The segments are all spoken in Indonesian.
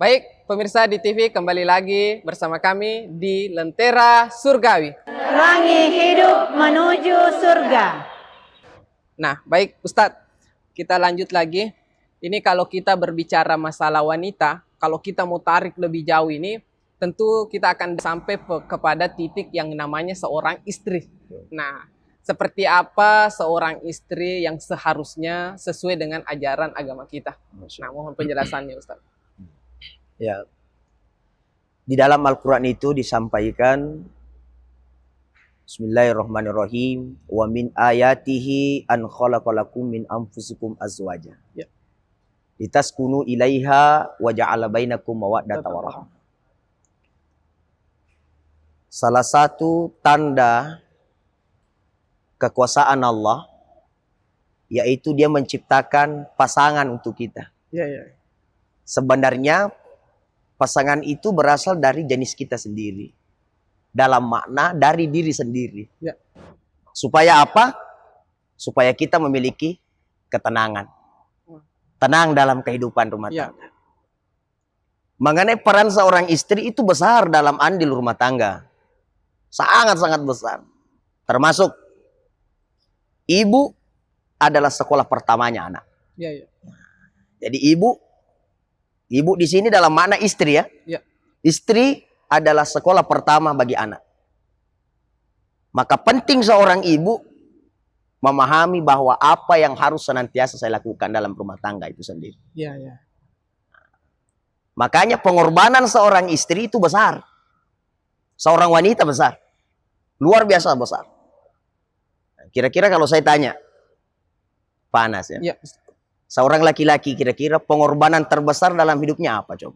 Baik, pemirsa di TV kembali lagi bersama kami di Lentera Surgawi. Pelangi hidup menuju surga. Nah, baik Ustadz, kita lanjut lagi. Ini kalau kita berbicara masalah wanita, kalau kita mau tarik lebih jauh ini, tentu kita akan sampai kepada titik yang namanya seorang istri. Nah, seperti apa seorang istri yang seharusnya sesuai dengan ajaran agama kita? Nah, mohon penjelasannya Ustadz. Ya, di dalam Al-Quran itu disampaikan Bismillahirrahmanirrahim, wa min ayatihi an khalaqalakum min anfusikum azwaja. Ya. Litaskunu ilaiha wa ja'ala bainakum mawaddatan wa rahmah. Salah satu tanda kekuasaan Allah yaitu Dia menciptakan pasangan untuk kita. Ya, ya. Sebenarnya pasangan itu berasal dari jenis kita sendiri. Dalam makna dari diri sendiri. Ya. Supaya apa? Supaya kita memiliki ketenangan. Tenang dalam kehidupan rumah tangga. Mengenai peran seorang istri itu besar dalam andil rumah tangga. Sangat-sangat besar. Termasuk ibu adalah sekolah pertamanya anak. Ya, ya. Jadi ibu di sini dalam makna istri ya. Ya. Istri adalah sekolah pertama bagi anak. Maka penting seorang ibu memahami bahwa apa yang harus senantiasa saya lakukan dalam rumah tangga itu sendiri. Ya, ya. Makanya pengorbanan seorang istri itu besar. Seorang wanita besar. Luar biasa besar. Kira-kira kalau saya tanya, panas ya. Ya. Seorang laki-laki kira-kira pengorbanan terbesar dalam hidupnya apa coba?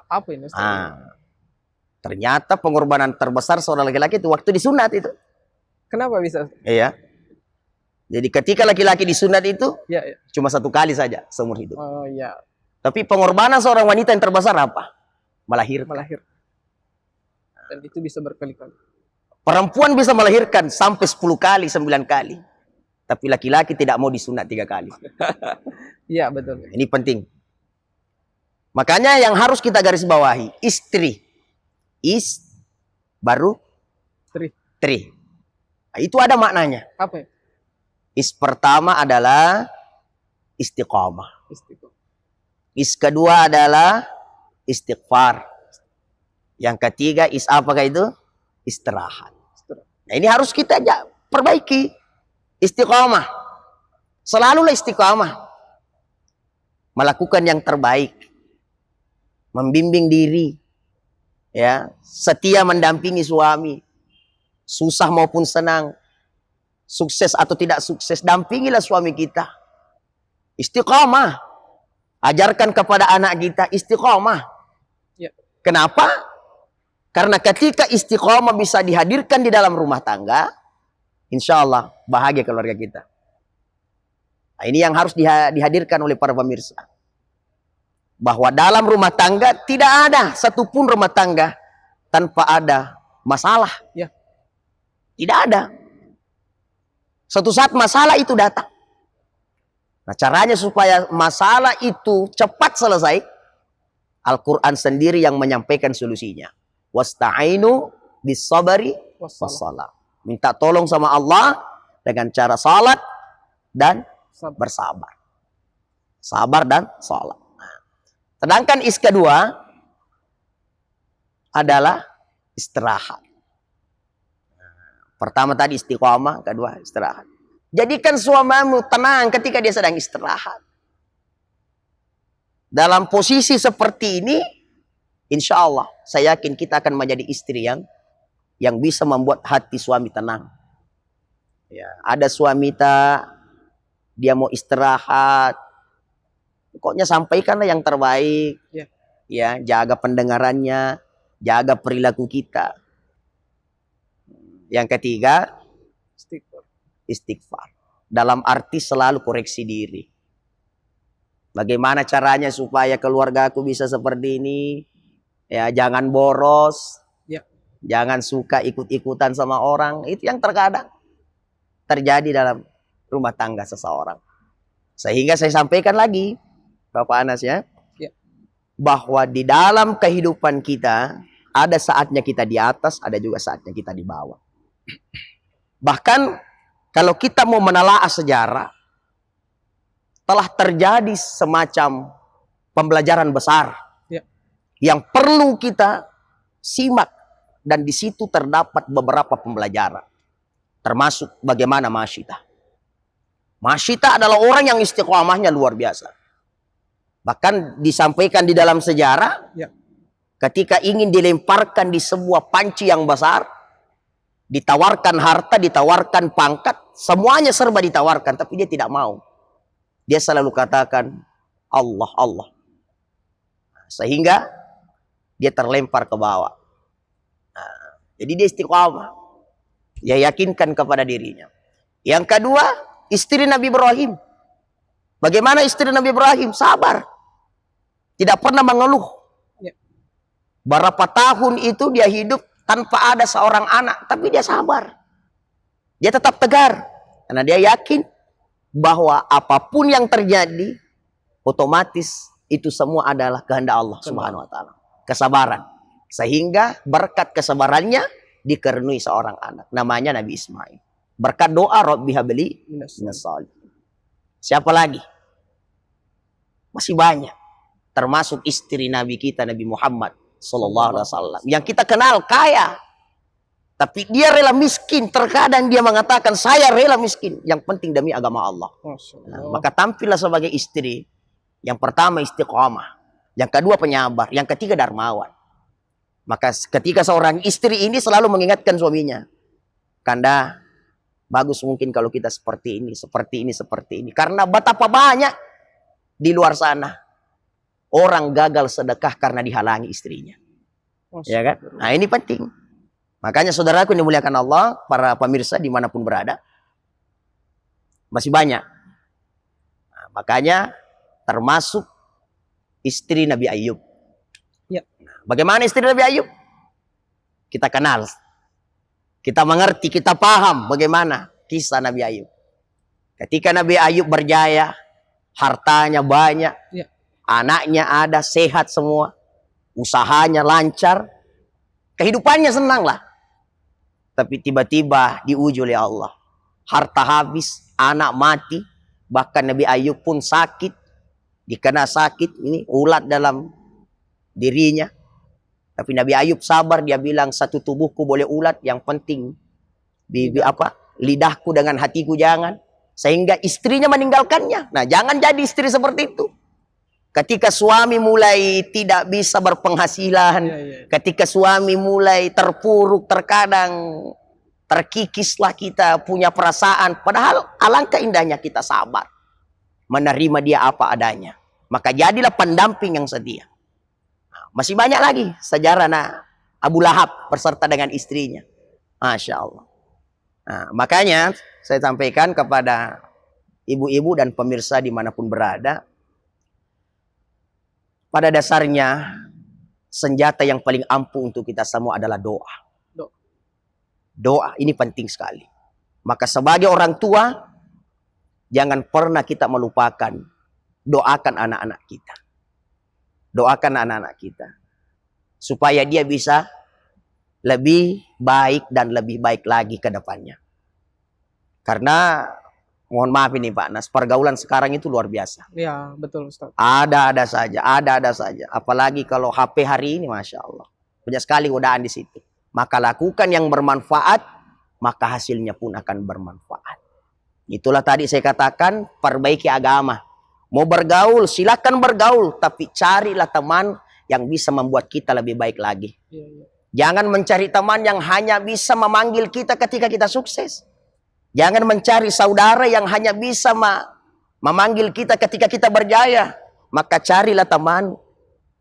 Apa ini Ustaz? Ternyata pengorbanan terbesar seorang laki-laki itu waktu disunat itu. Kenapa bisa? Iya. Jadi ketika laki-laki disunat itu Ya, ya. cuma satu kali saja seumur hidup. Oh ya, Tapi pengorbanan seorang wanita yang terbesar apa? Melahirkan. melahir. Dan itu bisa berkali-kali. Perempuan bisa melahirkan sampai 10 kali, 9 kali. Tapi laki-laki tidak mau disunat 3 kali. Iya, betul. Ini penting. Makanya yang harus kita garis bawahi, istri. Baru tri. Nah, itu ada maknanya. Apa ya? Pertama adalah istiqamah. Istiqomah. Kedua adalah istighfar. Yang ketiga apakah itu? Istirahat. Nah, ini harus kita perbaiki. Istiqamah. Selalulah istiqamah. Melakukan yang terbaik. Membimbing diri. Ya, setia mendampingi suami. Susah maupun senang. Sukses atau tidak sukses, dampingilah suami kita. Istiqamah. Ajarkan kepada anak kita istiqamah. Ya. Kenapa? Karena ketika istiqamah bisa dihadirkan di dalam rumah tangga, insya Allah bahagia keluarga kita. Nah, ini yang harus dihadirkan oleh para pemirsa. Bahwa dalam rumah tangga tidak ada satupun rumah tangga tanpa ada masalah. Ya. Tidak ada. Suatu saat masalah itu datang. Nah, caranya supaya masalah itu cepat selesai, Al-Quran sendiri yang menyampaikan solusinya. Wasta'inu bis-sabari was-shalah. Minta tolong sama Allah dengan cara salat dan bersabar. Sabar dan salat. Sedangkan kedua adalah istirahat. Pertama tadi istiqamah, kedua istirahat. Jadikan suamimu tenang ketika dia sedang istirahat. Dalam posisi seperti ini, insya Allah saya yakin kita akan menjadi istri yang bisa membuat hati suami tenang. Ya, ada suami dia mau istirahat, pokoknya sampaikanlah yang terbaik. Ya. Ya, jaga pendengarannya, jaga perilaku kita. Yang ketiga, istighfar. Dalam arti selalu koreksi diri. Bagaimana caranya supaya keluargaku bisa seperti ini? Ya, jangan boros. Ya. Jangan suka ikut-ikutan sama orang. Itu yang terkadang terjadi dalam rumah tangga seseorang. Sehingga saya sampaikan lagi, Bapak Anas ya. bahwa di dalam kehidupan kita ada saatnya kita di atas, ada juga saatnya kita di bawah. Bahkan kalau kita mau menelaah sejarah, telah terjadi semacam pembelajaran besar yang perlu kita simak, dan di situ terdapat beberapa pembelajaran, termasuk bagaimana Masyitah. Masyitah adalah orang yang istiqomahnya luar biasa. Bahkan disampaikan di dalam sejarah, ketika ingin dilemparkan di sebuah panci yang besar, ditawarkan harta, ditawarkan pangkat, semuanya serba ditawarkan, tapi dia tidak mau. Dia selalu katakan Allah, Allah. Sehingga dia terlempar ke bawah. Jadi dia istiqamah. Dia yakinkan kepada dirinya. Yang kedua, istri Nabi Ibrahim. Bagaimana istri Nabi Ibrahim? Sabar. Tidak pernah mengeluh. Berapa tahun itu dia hidup tanpa ada seorang anak, tapi dia sabar. Dia tetap tegar. Karena dia yakin bahwa apapun yang terjadi, otomatis itu semua adalah kehendak Allah Subhanahu wa taala. Kesabaran. Sehingga berkat kesabarannya dikaruniai seorang anak, namanya Nabi Ismail. Berkat doa Rabbi habli minas sholihin. Siapa lagi? Masih banyak. Termasuk istri Nabi kita, Nabi Muhammad sallallahu alaihi wasallam, yang kita kenal kaya, tapi dia rela miskin. Terkadang dia mengatakan, saya rela miskin, yang penting demi agama Allah. Nah, maka tampillah sebagai istri. Yang pertama istiqomah, yang kedua penyabar, yang ketiga dermawan. Maka ketika seorang istri ini selalu mengingatkan suaminya, Kanda, bagus mungkin kalau kita seperti ini, seperti ini, seperti ini. Karena betapa banyak di luar sana orang gagal sedekah karena dihalangi istrinya. Ya kan? Nah ini penting. Makanya saudaraku yang dimuliakan Allah, para pemirsa dimanapun berada, masih banyak. Nah, makanya termasuk istri Nabi Ayub. Bagaimana istri Nabi Ayub? Kita kenal. Kita mengerti, kita paham bagaimana kisah Nabi Ayub. Ketika Nabi Ayub berjaya, hartanya banyak, anaknya ada, sehat semua, usahanya lancar, kehidupannya senang lah. Tapi tiba-tiba diuji oleh Allah. Harta habis, anak mati, bahkan Nabi Ayub pun sakit, dikena sakit, ini ulat dalam dirinya. Tapi Nabi Ayub sabar, dia bilang satu tubuhku boleh ulat, yang penting lidahku dengan hatiku jangan. Sehingga istrinya meninggalkannya. Nah, jangan jadi istri seperti itu. Ketika suami mulai tidak bisa berpenghasilan, ketika suami mulai terpuruk, terkadang terkikislah kita punya perasaan. Padahal alangkah indahnya kita sabar, menerima dia apa adanya. Maka jadilah pendamping yang setia. Masih banyak lagi sejarah Abu Lahab berserta dengan istrinya. Masya Allah. Nah, makanya saya sampaikan kepada ibu-ibu dan pemirsa dimanapun berada, pada dasarnya senjata yang paling ampuh untuk kita semua adalah doa. Doa ini penting sekali. Maka sebagai orang tua, jangan pernah kita melupakan doakan anak-anak kita. Doakan anak-anak kita supaya dia bisa lebih baik dan lebih baik lagi ke depannya. Karena mohon maaf ini Pak Nas, pergaulan sekarang itu luar biasa. Ya, betul Ustaz. Ada-ada saja, ada-ada saja. Apalagi kalau HP hari ini, Masya Allah, banyak sekali godaan di situ. Maka lakukan yang bermanfaat, maka hasilnya pun akan bermanfaat. Itulah tadi saya katakan, perbaiki agama. Mau bergaul, silakan bergaul, tapi carilah teman yang bisa membuat kita lebih baik lagi. Jangan mencari teman yang hanya bisa memanggil kita ketika kita sukses. Jangan mencari saudara yang hanya bisa memanggil kita ketika kita berjaya. Maka carilah teman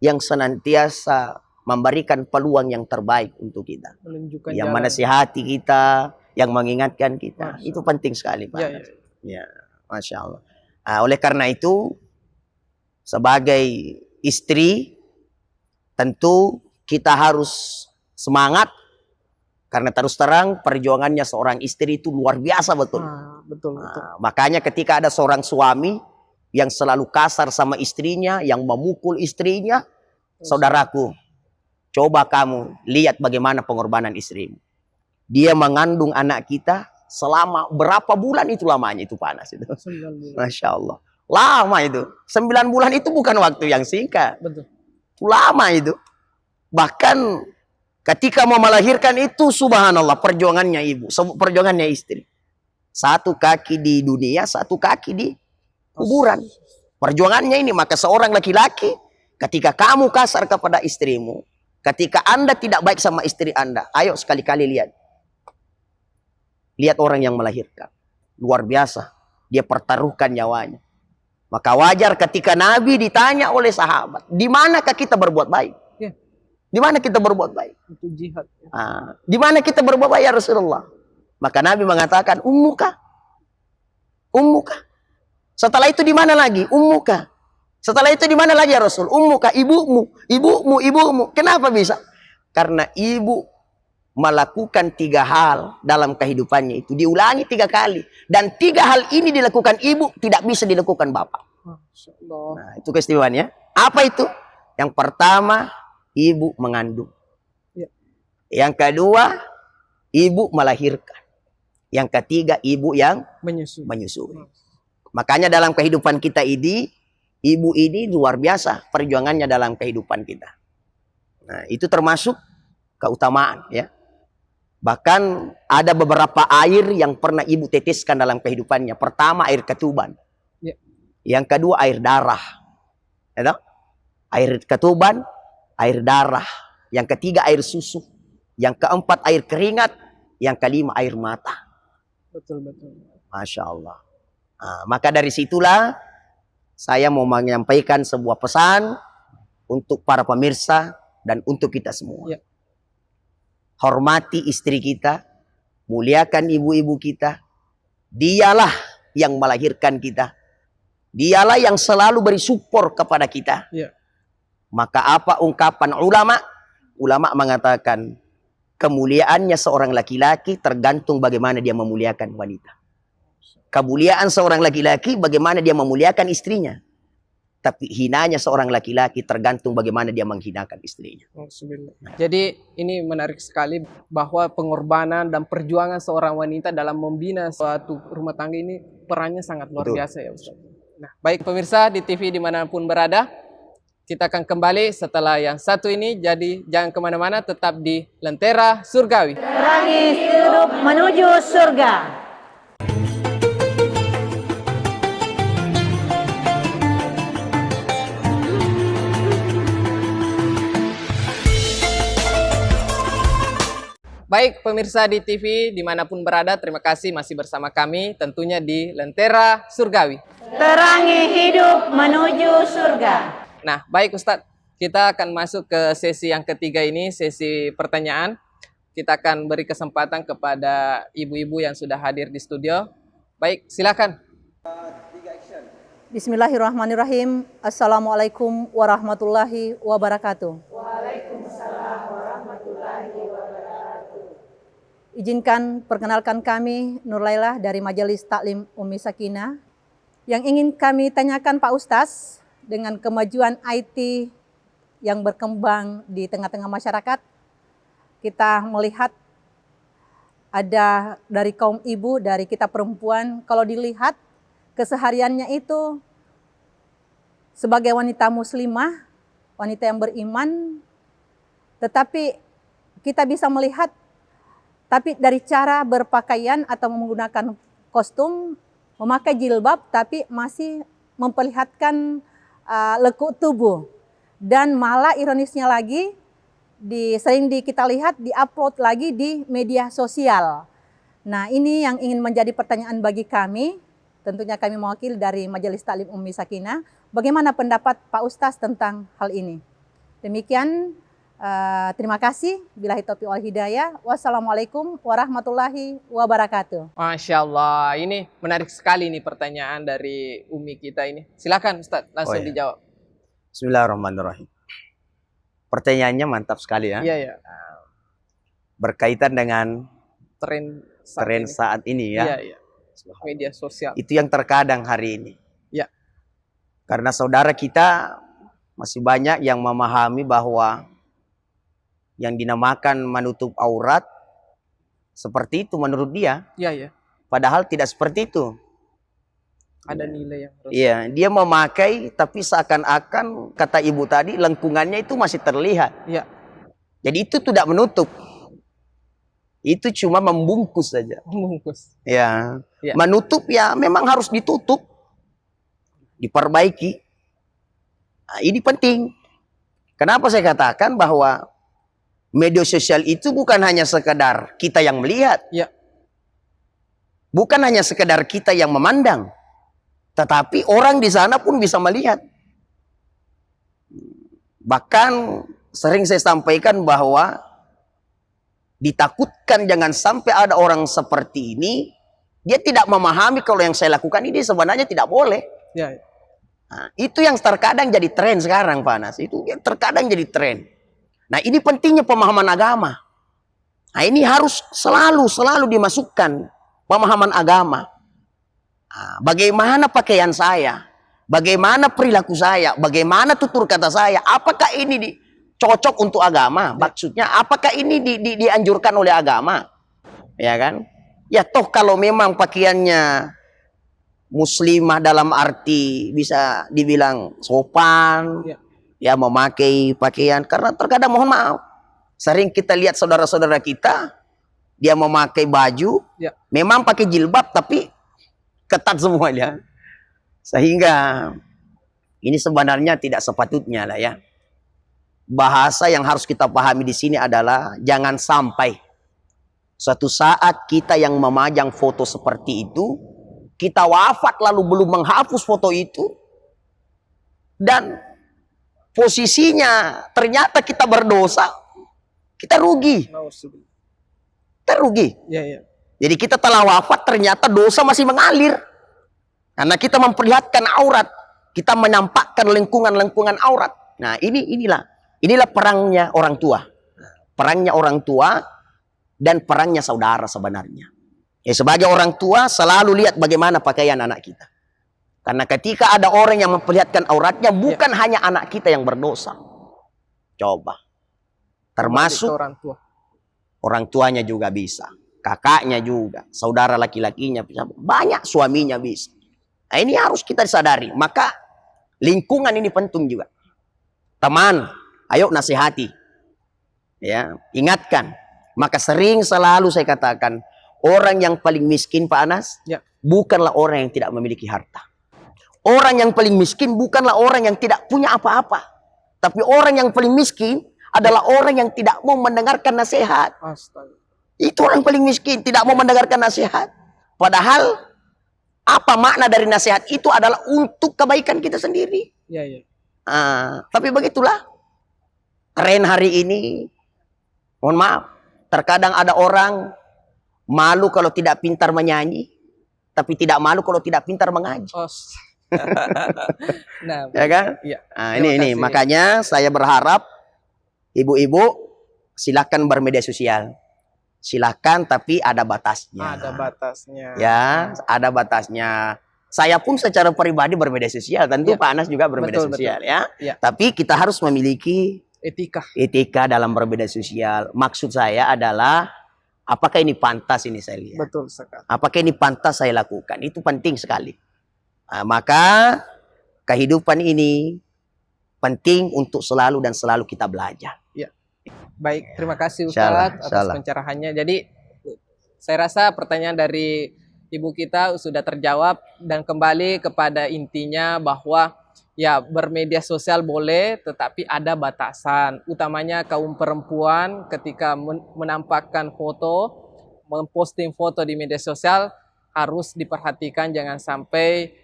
yang senantiasa memberikan peluang yang terbaik untuk kita. Menunjukkan yang jalan. menasihati kita, yang mengingatkan kita. Itu penting sekali Pak. Ya, Masya Allah. Oleh karena itu, sebagai istri, tentu kita harus semangat. Karena terus terang perjuangannya seorang istri itu luar biasa betul. Betul. Makanya ketika ada seorang suami yang selalu kasar sama istrinya, yang memukul istrinya, Saudaraku, coba kamu lihat bagaimana pengorbanan istrimu. Dia mengandung anak kita selama berapa bulan itu lamanya itu panas itu. 9 bulan. Masya Allah. Lama itu. 9 bulan itu bukan waktu yang singkat. Betul. Lama itu. Bahkan ketika mau melahirkan itu subhanallah perjuangannya ibu, perjuangannya istri. Satu kaki di dunia, satu kaki di kuburan. Perjuangannya ini, maka seorang laki-laki ketika kamu kasar kepada istrimu, ketika Anda tidak baik sama istri Anda, ayo sekali-kali lihat. Lihat orang yang melahirkan. Luar biasa. Dia pertaruhkan nyawanya. Maka wajar ketika Nabi ditanya oleh sahabat, di manakah kita berbuat baik? Ya. Di mana kita berbuat baik? Itu jihad. Di mana kita berbuat baik ya Rasulullah? Maka Nabi mengatakan, ummuka. Ummuka. Setelah itu di mana lagi? Ummuka. Setelah itu di mana lagi ya Rasul? Ummuka, ibumu. Ibumu, ibumu. Kenapa bisa? Karena ibu melakukan 3 hal dalam kehidupannya itu. Diulangi 3 kali. Dan 3 hal ini dilakukan ibu, tidak bisa dilakukan bapak. Masya Allah. Nah, itu keistimewaannya. Apa itu? Yang pertama, ibu mengandung. Ya. Yang kedua, ibu melahirkan. Yang ketiga, ibu yang menyusui. Makanya dalam kehidupan kita ini, ibu ini luar biasa perjuangannya dalam kehidupan kita. Nah, itu termasuk keutamaan ya. Bahkan ada beberapa air yang pernah ibu teteskan dalam kehidupannya. Pertama, air ketuban. Ya. Yang kedua, air darah. Ya, air ketuban, air darah. Yang ketiga, air susu. Yang keempat, air keringat. Yang kelima, air mata. Betul, betul. Masya Allah. Nah, maka dari situlah saya mau menyampaikan sebuah pesan untuk para pemirsa dan untuk kita semua. Ya. Hormati istri kita, muliakan ibu-ibu kita. Dialah yang melahirkan kita. Dialah yang selalu beri support kepada kita. Ya. Maka apa ungkapan ulama? Ulama mengatakan kemuliaannya seorang laki-laki tergantung bagaimana dia memuliakan wanita. Kemuliaan seorang laki-laki bagaimana dia memuliakan istrinya. Tapi hinanya seorang laki-laki tergantung bagaimana dia menghinakan istrinya. Jadi ini menarik sekali bahwa pengorbanan dan perjuangan seorang wanita dalam membina suatu rumah tangga ini perannya sangat luar biasa ya Ustaz. Nah, baik pemirsa di TV dimanapun berada, kita akan kembali setelah yang satu ini. Jadi jangan kemana-mana, tetap di Lentera Surgawi. Terangi hidup menuju surga. Baik pemirsa di TV dimanapun berada, terima kasih masih bersama kami tentunya di Lentera Surgawi. Terangi hidup menuju surga. Nah baik Ustadz, kita akan masuk ke sesi yang ketiga ini, sesi pertanyaan. Kita akan beri kesempatan kepada ibu-ibu yang sudah hadir di studio. Baik silakan. Bismillahirrahmanirrahim. Assalamualaikum warahmatullahi wabarakatuh. Izinkan perkenalkan kami Nur Laila dari Majelis Taklim Ummi Sakinah. Yang ingin kami tanyakan Pak Ustaz, dengan kemajuan IT yang berkembang di tengah-tengah masyarakat, kita melihat ada dari kaum ibu, dari kita perempuan, kalau dilihat kesehariannya itu sebagai wanita muslimah, wanita yang beriman, tetapi kita bisa melihat tapi dari cara berpakaian atau menggunakan kostum, memakai jilbab, tapi masih memperlihatkan lekuk tubuh. Dan malah ironisnya lagi, sering kita lihat di-upload lagi di media sosial. Nah ini yang ingin menjadi pertanyaan bagi kami, tentunya kami mewakili dari Majelis Taklim Ummi Sakinah. Bagaimana pendapat Pak Ustaz tentang hal ini? Demikian. Terima kasih. Billahi taufiq wal hidayah. Wassalamualaikum warahmatullahi wabarakatuh. Masya Allah, ini menarik sekali nih pertanyaan dari Umi kita ini. Silakan Ustadz, langsung dijawab. Bismillahirrahmanirrahim. Pertanyaannya mantap sekali ya. Iya, iya. Berkaitan dengan Tren saat ini ya. Iya, iya. Media sosial. Itu yang terkadang hari ini. Ya. Karena saudara kita Masih banyak yang memahami bahwa yang dinamakan menutup aurat seperti itu menurut dia. Iya, ya. Padahal tidak seperti itu. Ada nilai yang harus. Iya, dia memakai tapi seakan-akan kata ibu tadi lengkungannya itu masih terlihat. Iya. Jadi itu tidak menutup. Itu cuma membungkus saja. Membungkus. Ya. Ya. Menutup ya memang harus ditutup. Diperbaiki. Nah, ini penting. Kenapa saya katakan bahwa media sosial itu bukan hanya sekedar kita yang melihat. Ya. Bukan hanya sekedar kita yang memandang. Tetapi orang di sana pun bisa melihat. Bahkan sering saya sampaikan bahwa ditakutkan jangan sampai ada orang seperti ini. Dia tidak memahami kalau yang saya lakukan ini sebenarnya tidak boleh. Ya. Nah, itu yang terkadang jadi tren sekarang, Pak Anas. Itu yang terkadang jadi tren. Nah, ini pentingnya pemahaman agama. Nah, ini harus selalu dimasukkan pemahaman agama. Nah, bagaimana pakaian saya? Bagaimana perilaku saya? Bagaimana tutur kata saya? Apakah ini cocok untuk agama? Maksudnya, apakah ini dianjurkan oleh agama? Ya kan? Ya toh kalau memang pakaiannya muslimah dalam arti bisa dibilang sopan, ya memakai pakaian. Karena terkadang mohon maaf, sering kita lihat saudara-saudara kita, dia memakai baju, memang pakai jilbab tapi ketat semuanya. Sehingga ini sebenarnya tidak sepatutnya lah ya. Bahasa yang harus kita pahami di sini adalah jangan sampai suatu saat kita yang memajang foto seperti itu, kita wafat lalu belum menghapus foto itu, dan posisinya ternyata kita berdosa, kita rugi. Kita rugi. Ya. Jadi kita telah wafat ternyata dosa masih mengalir. Karena kita memperlihatkan aurat, kita menampakkan lengkungan-lengkungan aurat. Nah, inilah perangnya orang tua. Perangnya orang tua dan perangnya saudara sebenarnya. Ya, sebagai orang tua selalu lihat bagaimana pakaian anak kita. Karena ketika ada orang yang memperlihatkan auratnya, bukan hanya anak kita yang berdosa. Coba. Termasuk orang tuanya juga bisa. Kakaknya juga. Saudara laki-lakinya bisa. Banyak suaminya bisa. Nah, ini harus kita sadari. Maka lingkungan ini penting juga. Teman, ayo nasihati. Ya, ingatkan. Maka selalu saya katakan, orang yang paling miskin, Pak Anas, bukanlah orang yang tidak memiliki harta. Orang yang paling miskin bukanlah orang yang tidak punya apa-apa. Tapi orang yang paling miskin adalah orang yang tidak mau mendengarkan nasihat. Astaga. Itu orang paling miskin, tidak mau mendengarkan nasihat. Padahal, apa makna dari nasihat itu adalah untuk kebaikan kita sendiri. Ya. Tapi begitulah. Tren hari ini, mohon maaf, terkadang ada orang malu kalau tidak pintar menyanyi, tapi tidak malu kalau tidak pintar mengaji. Nah, ya kan? Ya. Nah, ini makanya saya berharap ibu-ibu silakan bermedia sosial. Silakan, tapi ada batasnya. Ada batasnya. Ya, ada batasnya. Saya pun secara pribadi bermedia sosial, tentu Pak Anas juga bermedia sosial. Ya. Tapi kita harus memiliki etika dalam bermedia sosial. Maksud saya adalah apakah ini pantas ini saya lihat. Betul sekali. Apakah ini pantas saya lakukan? Itu penting sekali. Nah, maka kehidupan ini penting untuk selalu kita belajar. Ya. Baik, terima kasih Ustadz atas pencerahannya. Jadi saya rasa pertanyaan dari ibu kita sudah terjawab dan kembali kepada intinya bahwa ya bermedia sosial boleh tetapi ada batasan. Utamanya kaum perempuan ketika menampakkan foto, memposting foto di media sosial harus diperhatikan jangan sampai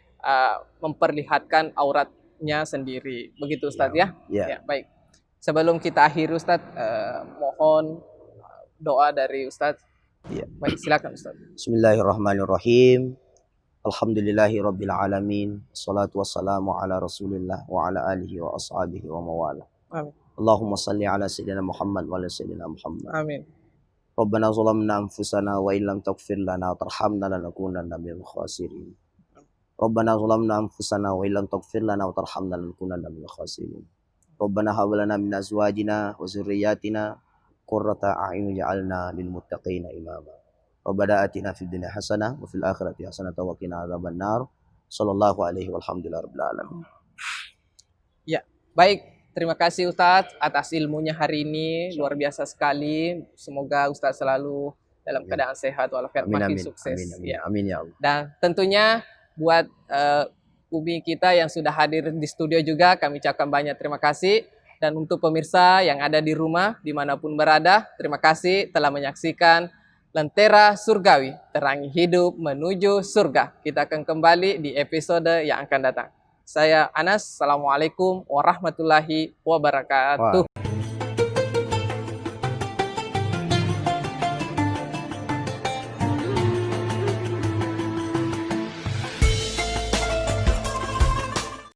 memperlihatkan auratnya sendiri. Begitu Ustadz ya? Ya, baik. Sebelum kita akhiri Ustadz, mohon doa dari Ustadz. Baik, silakan Ustadz. Bismillahirrahmanirrahim. Alhamdulillahirabbil alamin. Wassalatu wassalamu ala Rasulillah wa ala alihi wa ashabihi wa mawala. Amin. Allahumma salli ala sayyidina Muhammad wa ala sayyidina Muhammad. Amin. Rabbana zalamna anfusana wa illam taghfir lana wa tarhamna lanakunanna minal khasirin. Rabbana zalamna anfusana wa illam taghfir lana wa tarhamna lanakunanna minal khasirin. Rabbana hab lana min azwajina wa dzurriyyatina qurrata a'yun waj'alna lil muttaqina imama. Rabbana atina fid dunya hasanah wa fil akhirati hasanah wa qina adzabannar. Sallallahu alaihi walhamdulillahi rabbil alamin. Ya, baik. Terima kasih Ustadz atas ilmunya hari ini. Luar biasa sekali. Semoga Ustadz selalu dalam keadaan sehat walafiat, Amin makin amin. sukses. Amin amin. Ya. Amin ya Allah. Dan tentunya buat Umi kita yang sudah hadir di studio juga kami ucapkan banyak terima kasih. Dan untuk pemirsa yang ada di rumah dimanapun berada, terima kasih telah menyaksikan Lentera Surgawi, terangi hidup menuju surga. Kita akan kembali di episode yang akan datang. Saya Anas, Assalamualaikum warahmatullahi wabarakatuh. Wah.